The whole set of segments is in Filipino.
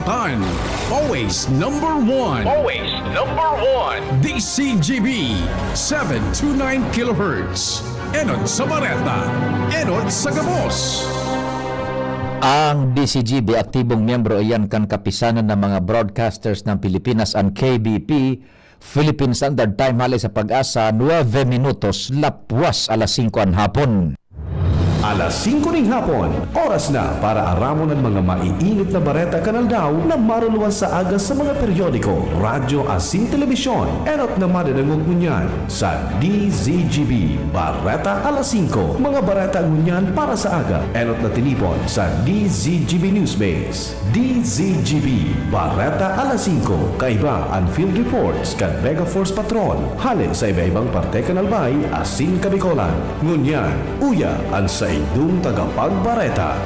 Tan, always number one. Always number one. DCGB 729 kHz. Enot sa Bareta, Enot sa Gabos. Ang DCGB, aktibong miyembro iyan kan kapisanan ng mga broadcasters ng Pilipinas, ang KBP, Philippine Standard Time, halay sa Pag-asa, 9 minutos, lapwas alas 5 ang hapon. Alas 5 ng hapon, oras na para aramon ang mga maiinit na bareta kanal daw na maruluan sa agas sa mga periodiko, radyo asin telebisyon. Enot na madadangog ngunyan sa DZGB Bareta alas 5. Mga bareta ngunyan para sa aga. Enot na tinipon sa DZGB Newsbase. DZGB Bareta alas 5. Kaiba ang field reports kan Mega Force Patrol. Halin sa iba-ibang parte kanalbay asin kabikolan. Ngunyan, uya ang sa idong tagapagbareta.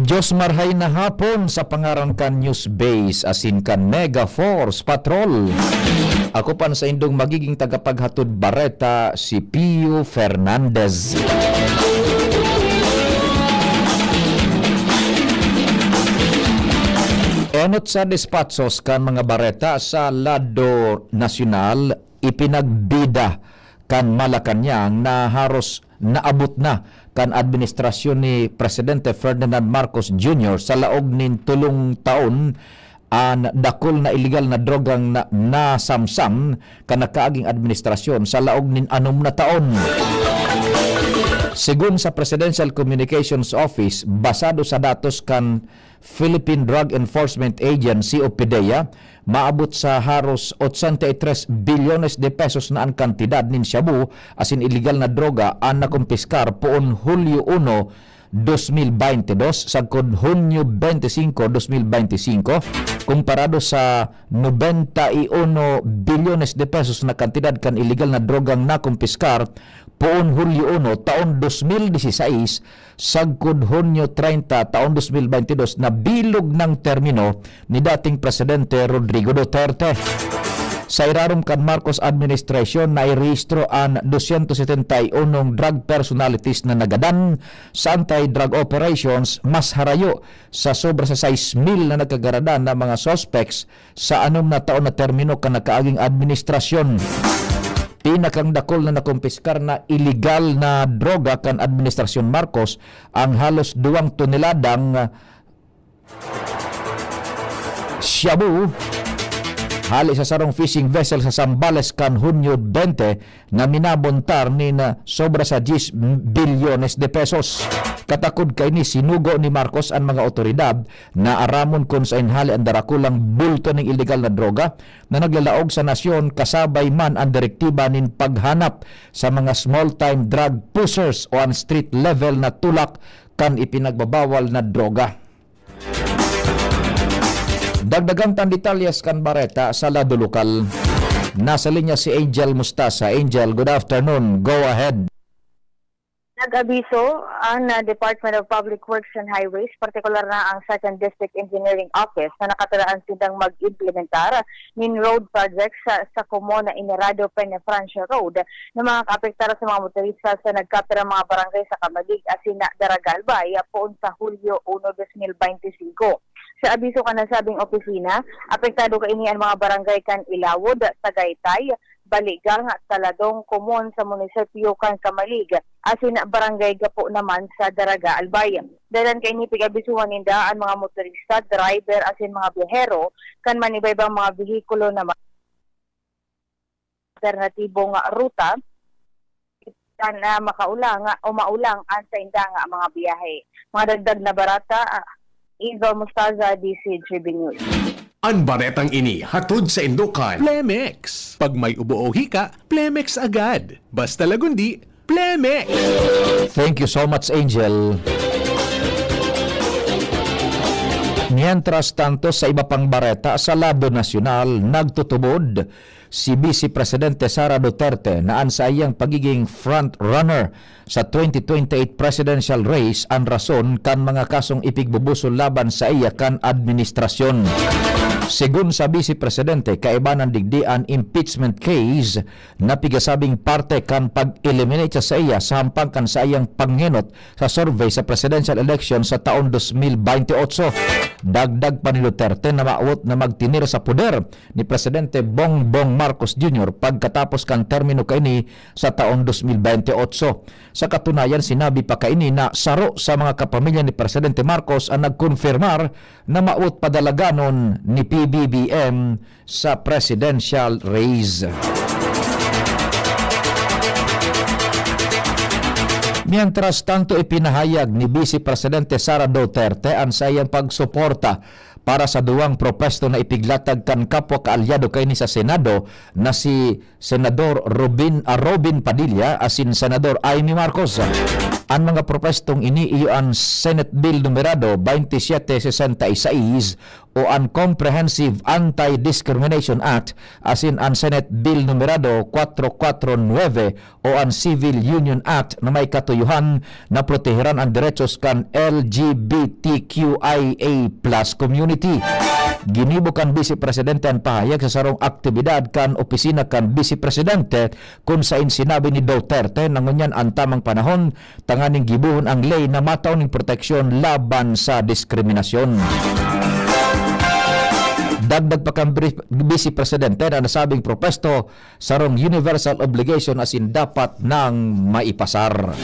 Diyos marhay na hapon sa pangaran kan News Base asin kan Mega Force Patrol. Ako pan sa indong magiging tagapaghatod bareta si Pio Fernandez. Enot sa dispatsos kan mga bareta sa lado nasyonal, ipinagbida kan Malacanang na haros naabot na kan administrasyon ni Presidente Ferdinand Marcos Jr. sa laog nin 3 taon ang dakol na illegal na drogang nasamsam kan nakaaging administrasyon sa laog nin 6 na taon. Sigun sa Presidential Communications Office, basado sa datos kan Philippine Drug Enforcement Agency o PDEA, maabot sa haros 83 bilyones de pesos na ang kantidad nin shabu asin illegal na droga ang nakumpiskar poon Hulyo 1, 2022 sagkod Hunyo 25, 2025 komparado sa 91 bilyones de pesos na kantidad kan illegal na drogang nakumpiskar poon Hulyo 1 taon 2016 sagkod Hunyo 30 taon 2022 na bilog ng termino ni dating Presidente Rodrigo Duterte. Sa irarom kan Marcos administration na irehistro ang 271 drug personalities na nagadan sa anti-drug operations, mas harayo sa sobra sa 6,000 na nagkagaradan na mga suspects sa 6 na taon na termino kan nakaaging administrasyon. Pinakang dakol na nakumpiskar na illegal na droga kan administrasyon Marcos ang halos 2 toneladang shabu hali sa sarong fishing vessel sa Zambales kan Hunyo 20 na minabontar ni na sobra sa 10 bilyones de pesos. Katakod kay ni sinugo ni Marcos ang mga otoridad na aramon kung sa inhali ang darakulang bulto ng illegal na droga na naglalaog sa nasyon kasabay man ang direktiba nin paghanap sa mga small-time drug pushers o ang street level na tulak kan ipinagbabawal na droga. Dagdagang tan detalyes kan bareta sa lado lokal. Nasa linya si Angel Mustasa. Angel, good afternoon. Go ahead. Nag-abiso ang Department of Public Works and Highways, partikular na ang 2nd District Engineering Office na nakatiraan silang mag-implementar nin road projects sa Comuna Inirado Peñafrancia Road na mga kaapektar sa mga motorista sa nagkapira mga barangay sa Kamalig asin na Daragalbay poon sa Hulyo 1, 2025. Sa abiso ka na sabing opisina, apektado ka ini ang mga barangay kan Ilawod, Tagaytay, Baligang at Taladong Komon sa munisipyo kan Kamalig, asin barangay Gapo naman sa Daraga, Albay. Dalan kay ni pigabisuhan ninda ang mga motorista, driver asin mga biyahero kan manibaybang mga bihikulo na alternatibong ruta na makaulang o maulang ang sa inda nga mga biyahe. Mga dagdag na barata, Angel Mustasa, DCGB News. Ang baretang ini hatod sa Indokan. Plemex. Pag may ubo o hika, Plemex agad. Basta lagundi, Plemex. Thank you so much, Angel. Mientras tanto, sa iba pang bareta sa lado nasyonal, nagtutubod si Vice Presidente Sara Duterte na sa iyang pagiging front-runner sa 2028 presidential race ang rason kan mga kasong ipigbubusol laban sa iya kan administrasyon. Sigun sa Vice Presidente, kaibanan digdian impeachment case na pigasabing parte kan pag-eliminate sa iya sa hampangkan sa iyang panghinot sa survey sa presidential election sa taon 2028. Dagdag pa ni Duterte na maawot na magtinir sa poder ni Presidente Bongbong Marcos Jr. pagkatapos kan termino kaini sa taon 2028. Sa katunayan, sinabi pa kaini na saro sa mga kapamilya ni Presidente Marcos ang nagkonfirmar na maawot padalaganon ni PBBM sa presidential race. Mientras tanto, ipinahayag ni Vice Presidente Sara Duterte ang sayang pagsuporta para sa duwang propesto na ipiglatag kan kapwa kaalyado kay ni sa Senado na si Senador Robin Padilla asin Senador Amy Marcos. Ang mga propestong ini iyo ang Senate Bill numerado 2766 o ang Comprehensive Anti-Discrimination Act asin ang Senate Bill numerado 449 o ang Civil Union Act na may katuyuhan na proteheran ang derechos kan LGBTQIA+ community. Ginibo kan Vice Presidente ang pahayag sa sarong aktibidad kan opisina kan Vice Presidente kung sain sinabi ni Duterte na ngunyan ang tamang panahon tanganing gibuhon ang ley na mataw ning proteksyon laban sa diskriminasyon. Dagdag pa kang Vice Presidente na nasabing propesto sarong universal obligation asin dapat nang maipasar.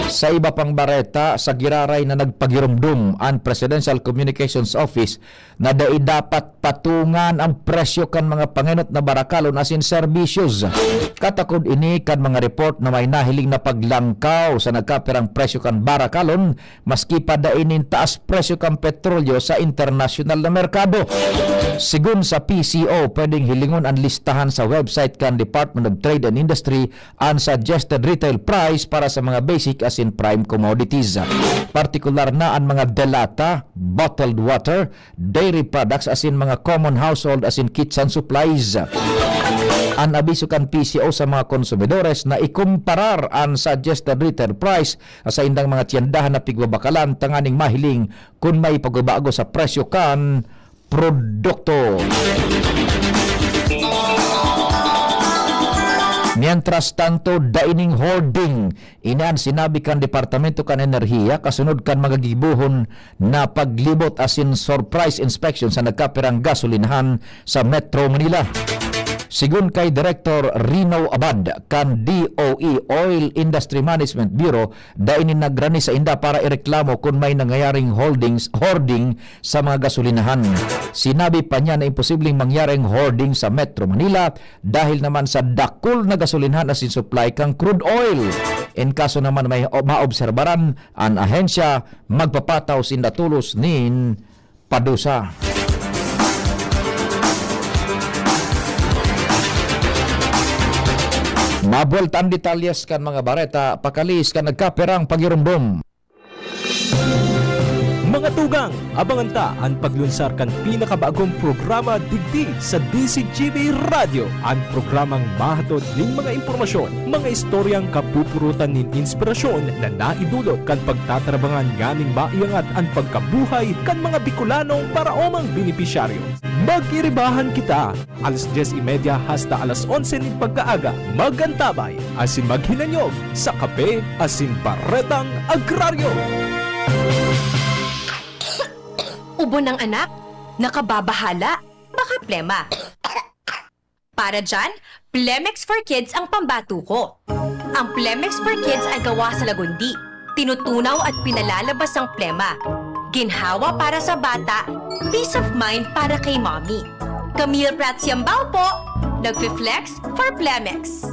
Sa iba pang bareta, sa giraray na nagpagirumdum ang Presidential Communications Office na dapat patungan ang presyo kan mga panginot na barakalon asin serbisyos. Katakod ini kan mga report na may nahiling na paglangkaw sa nagkapirang presyo kan barakalon maski pa dainin taas presyo kan petrolyo sa internasyonal na merkado. Sigun sa PCO, pwedeng hilingon ang listahan sa website kan Department of Trade and Industry ang suggested retail price para sa mga basic asin prime commodities. Partikular na ang mga delata, bottled water, dairy products asin mga common household asin kitchen supplies. Ang abiso kan PCO sa mga konsumidores na ikumparar ang suggested retail price sa indang mga tiyandahan na pigbabakalan tanganing mahiling kung may pagbabago sa presyo kan produkto. Mientras tanto, daining hoarding. Inan sinabi kan Departamento kan Enerhiya kasunod kan mga gibuhon na paglibot asin surprise inspection sa nagkapirang gasolinahan sa Metro Manila. Sigun kay Director Rino Abad kan DOE Oil Industry Management Bureau, dainin nagrani sa inda para ireklamo kung may nangyayaring hoarding sa mga gasolinahan. Sinabi pa niya na imposibleng mangyaring hoarding sa Metro Manila dahil naman sa dakol na gasolinahan asin supply kang crude oil. In kaso naman may maobserbaran ang ahensya, magpapataw sinda tulos nin padusa. Mabuelta ang detalyes kan mga bareta, pakalis kan nagkapirang pagirumdum. Mga tugang, abangan ta ang paglunsar kan pinakabagong programa digdi sa DCGB Radio. Ang programang mahatod ning mga impormasyon, mga istoryang kapupurutan nin inspirasyon na naidulot kan pagtatrabangan ganing maiangat ang pagkabuhay kan mga Bicolanong para omang benepisyaryo. Mag-iribahan kita, alas 10:30 hasta alas 11 ning pagkaaga, magantabay, asin maghinanyog sa kape asin baretang agraryo. Ubo ng anak, nakababahala, baka plema. Para dyan, Plemex for Kids ang pambato ko. Ang Plemex for Kids ay gawa sa lagundi. Tinutunaw at pinalalabas ang plema. Ginhawa para sa bata, peace of mind para kay mommy. Camille Prats Yambao po, nagfi-flex for Plemex.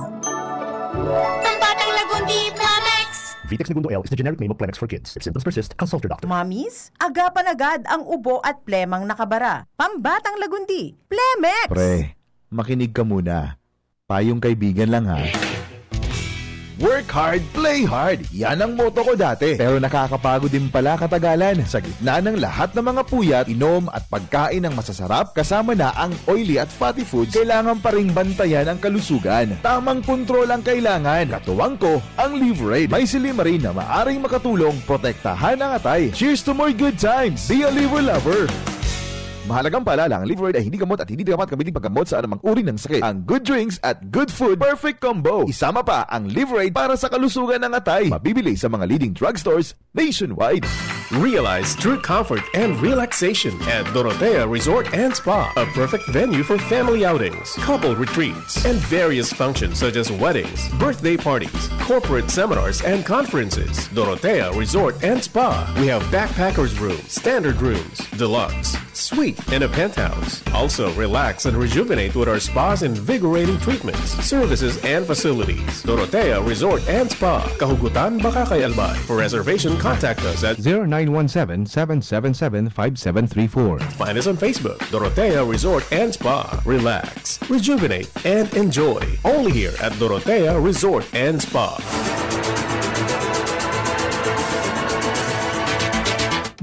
Pambatang lagundi, Plemex! Vitex Segundo L is the generic name of Plemex for kids. If symptoms persist, consult your doctor. Mamis, agapan agad ang ubo at plemang nakabara. Pambatang lagundi, Plemex! Pre, makinig ka muna. Payong kaibigan lang ha. Work hard, play hard. Yan ang motto ko dati. Pero nakakapagod din pala katagalan. Sa gitna ng lahat ng mga puyat, inom at pagkain ng masasarap, kasama na ang oily at fatty foods, kailangan pa ring bantayan ang kalusugan. Tamang kontrol ang kailangan. Katuwang ko, ang Liverade. May Silimarin na maaring makatulong protektahan ang atay. Cheers to more good times. Be a liver lover. Mahalagang paalala, ang Liverade ay hindi gamot at hindi dapat gamitin paggamot sa anumang uri ng sakit. Ang good drinks at good food, perfect combo. Isama pa ang Liverade para sa kalusugan ng atay. Mabibili sa mga leading drugstores nationwide. Realize true comfort and relaxation at Dorotea Resort and Spa, a perfect venue for family outings, couple retreats, and various functions such as weddings, birthday parties, corporate seminars, and conferences. Dorotea Resort and Spa. We have backpackers rooms, standard rooms, deluxe, suite, and a penthouse. Also, relax and rejuvenate with our spas and invigorating treatments, services, and facilities. Dorotea Resort and Spa, Kahugutan, Bakakay, Albay. For reservation, contact us at 0917-777-5734. Find us on Facebook, Dorotea Resort and Spa. Relax, rejuvenate, and enjoy. Only here at Dorotea Resort and Spa.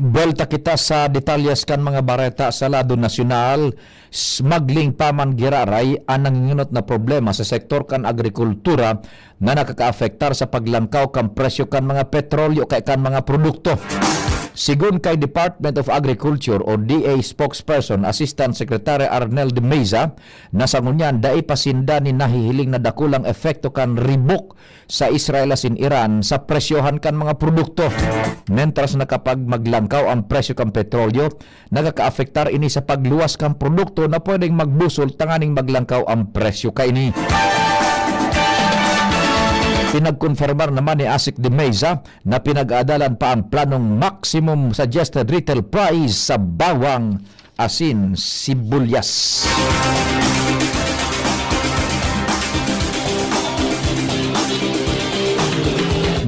Bolta kita sa detalyes kan mga bareta sa lado nasyonal. Smuggling paman giraray ang nangingunot na problema sa sektor kan agrikultura na nakakaafektar sa paglangkaw kan presyo kan mga petrolyo kay kan mga produkto. Sigun kay Department of Agriculture o DA spokesperson Assistant Secretary Arnel de Meza, nasangunyan dai pasinda ni nahihiling na dakulang epekto kan ribok sa Israel asin Iran sa presyohan kan mga produkto. Mentras na kapag maglangkaw ang presyo kan petrolyo, nakakaafektar ini sa pagluwas kan produkto na pwedeng magbusol tanganing maglangkaw ang presyo kay ini. Pinagkonfirmar naman ni Asik de Meza na pinag-aadalan pa ang planong maximum suggested retail price sa bawang, asin, sibuyas.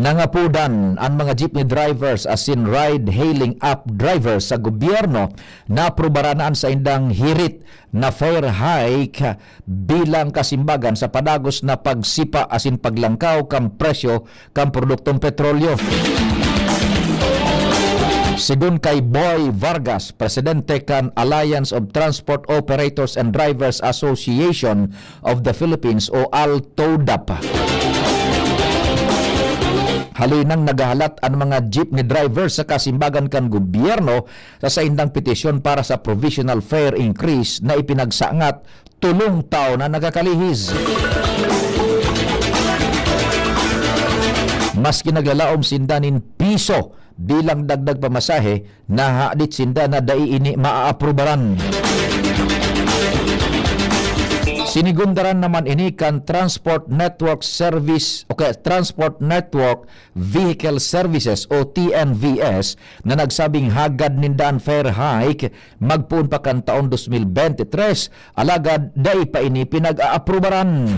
Nangapudan ang mga jeepney drivers asin ride-hailing app drivers sa gobyerno na aprobaranaan sa indang hirit na fare hike bilang kasimbagan sa padagos na pagsipa asin paglangkaw kang presyo kang produktong petrolyo. Sigun kay Boy Vargas, presidente kan Alliance of Transport Operators and Drivers Association of the Philippines o ALTODAP, halinang nagahalat ang mga jeepney drivers sa kasimbagan kan gobyerno sa indang petisyon para sa provisional fare increase na ipinagsangat 3 taon na nagakalihis. Maski naglalaom sinda nin piso bilang dagdag pamasahe, nahadit sinda na dai ini maaaprubaran. Sinigundaran naman ini kan Transport Network Vehicle Services o TNVS na nagsabing hagad nindaan fare hike magpuon pa kan taon 2023, alagad dai pa ini pinag-aaprubaran.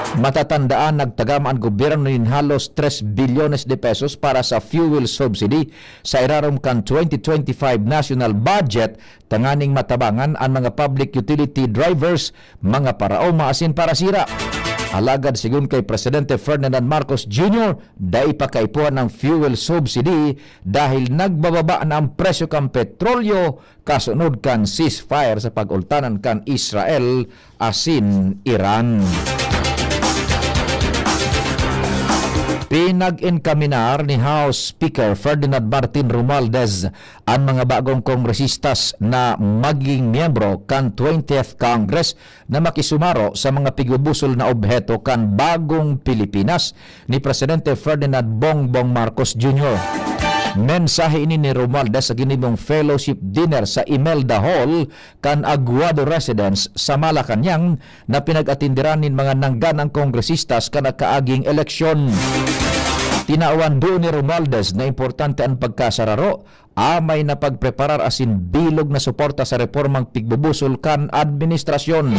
Matatandaan nagtagam ang gobyerno nin halos 3 bilyones de pesos para sa fuel subsidy sa irarom kan 2025 national budget, tanganing matabangan ang mga public utility drivers, mga parao maasin para sira. Alagad sigun kay Presidente Ferdinand Marcos Jr., dai pa kaipuan ng fuel subsidy dahil nagbababa na ang presyo kan petrolyo kasunod kan ceasefire sa pag-ultanan kan Israel asin Iran. Pinag-inkaminar ni House Speaker Ferdinand Martin Romualdez ang mga bagong kongresistas na maging miyembro kan 20th Congress na makisumaro sa mga pigubusol na obheto kan bagong Pilipinas ni Presidente Ferdinand Bongbong Marcos Jr. Mensahe ini ni Romualdez sa ginibong fellowship dinner sa Imelda Hall kan Aguado Residence sa Malacanang na pinag-atindiran nin mga nangganang kongresistas kan kaaging eleksyon. Tinaawan doon ni Romualdez na importante ang pagkasararo, amay na pagpreparar asin bilog na suporta sa reformang pigbubusol kan administrasyon.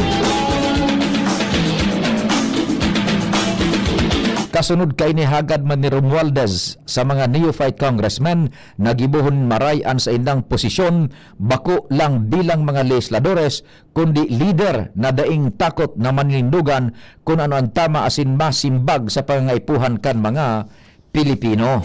Kasunod kay ni hagad man ni Romualdez sa mga neophyte congressmen nagibuhon marayan sa indang posisyon bako lang bilang mga legisladores kundi leader na daing takot na maninindugan kung ano ang tama asin masimbag sa pangaipuhan kan mga Pilipino.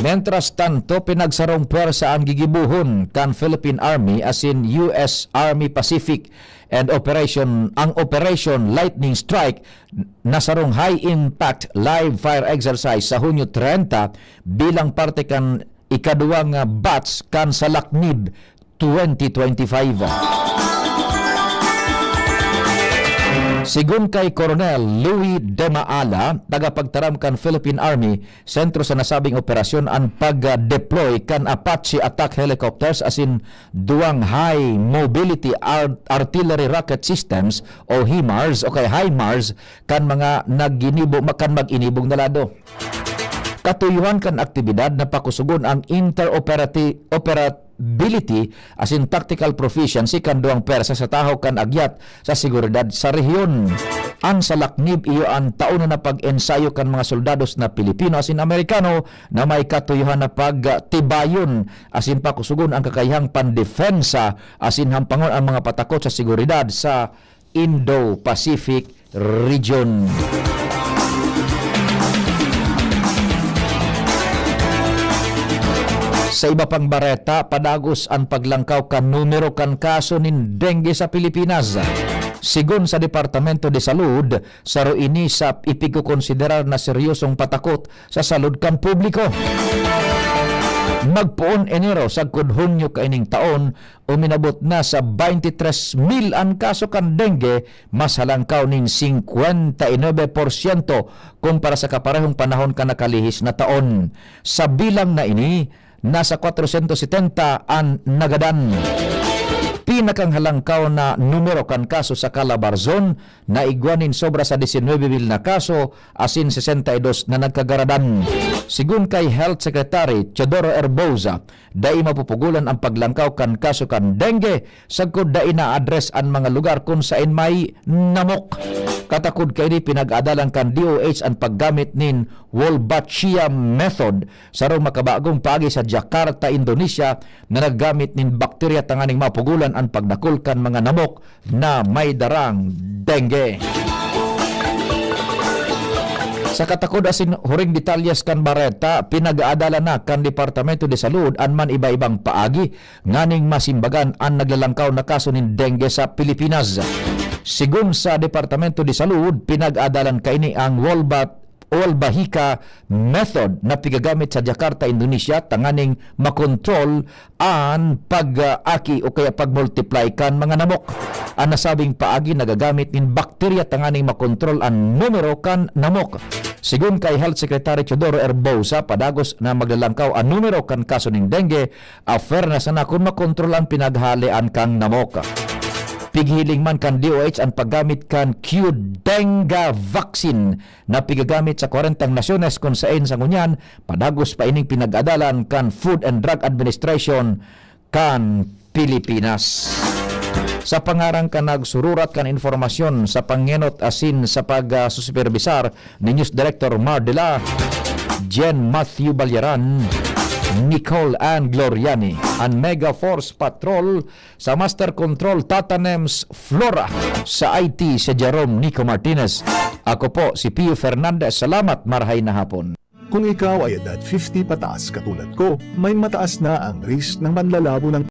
Mentras tanto, pinagsarong pwersa ang gigibuhon kan Philippine Army as in US Army Pacific and Operation Lightning Strike nasarong high impact live fire exercise sa Hunyo 30 bilang parte kan ikaduwang batch kan sa Laknib 2025. Sigun kay Coronel Louis De Maala, tagapagtaram kan Philippine Army, sentro sa nasabing operasyon ang pag-deploy kan Apache attack helicopters as in duwang high mobility artillery rocket systems o HIMARS o kay HIMARS kan mga mag-inibong na lado. Katuyuhan kan aktibidad na pakusugon ang interoperability as in tactical proficiency kan duang persa sa tahaw kan agyat sa seguridad sa rehiyon. Ang sa Laknib iyo ang taon na pag-ensayo kan mga soldados na Pilipino as in Amerikano na may katuyuhan na pagtibayon as in pakusugon ang kakayahang pandefensa as in hampangon ang mga patakot sa seguridad sa Indo-Pacific region. Sa iba pang bareta, padagos ang paglangkaw kan numero kan kaso nin dengue sa Pilipinas. Sigun sa Departamento de Salud, saro ini sa ipigkukonsiderar na seryosong patakot sa salud kan publiko. Magpuon Enero sa Hunyo kaining taon, uminabot na sa 23,000 ang kaso kan dengue, mas halangkaw ning 59% kumpara sa kaparehong panahon kan nakalihis na taon. Sa bilang na ini, nasa 470 ang nagadan. Pinakang halangkaw na numero kan kaso sa Calabarzon na igwanin sobra sa 19,000 na kaso asin 62 na nagkagaradan. Sigun kay Health Secretary Teodoro Herbosa, dai mapupugulan ang paglangkaw kan kaso kan dengue sagkod dai na address ang mga lugar kung saan may namok. Katakod kay ni pinag-adalan kan DOH ang paggamit nin Wolbachia method sarong makabagong paagi sa Jakarta, Indonesia na naggamit nin bakterya tanganing mapugulan ang pagdakol kan mga namok na may darang dengue. Sa katakod asin huring detalyes kan bareta, pinag-aadala na kan Departamento de Salud an man iba-ibang paagi nganing masimbagan ang naglalangkaw na kaso nin dengue sa Pilipinas. Sigun sa Departamento de Salud, pinag-adalan kaini ang Wolbachia method na pigagamit sa Jakarta, Indonesia tanganing makontrol ang pag-aki o kaya pag-multiply kan mga namok. Ang nasabing paagi nagagamit nin bakterya tanganing makontrol ang numero kan namok. Sigun kay Health Secretary Teodoro Herbosa, padagos na maglalangkaw ang numero kan kaso ning dengue, affair na sana kung makontrol ang pinaghalian kang namok. Pighiling man kan DOH ang paggamit kan Qdenga vaccine na pigagamit sa 40 nasyones kung saan sa ngunyan, padagos pa ining pinag-adalan kan Food and Drug Administration kan Pilipinas. Sa pangarang ka nagsururat kan informasyon sa pangenot asin sa pag-supervisar ni News Director Mardela, Jen Matthew Balyaran, Nicole Ann Gloriani, ang Mega Force Patrol sa Master Control Tatanems Flora sa IT si Jerome Nico Martinez. Ako po si Pio Fernandez. Salamat, marahay na hapon. Kung ikaw ay edad 50 pataas katulad ko, may mataas na ang risk ng manlalabo ng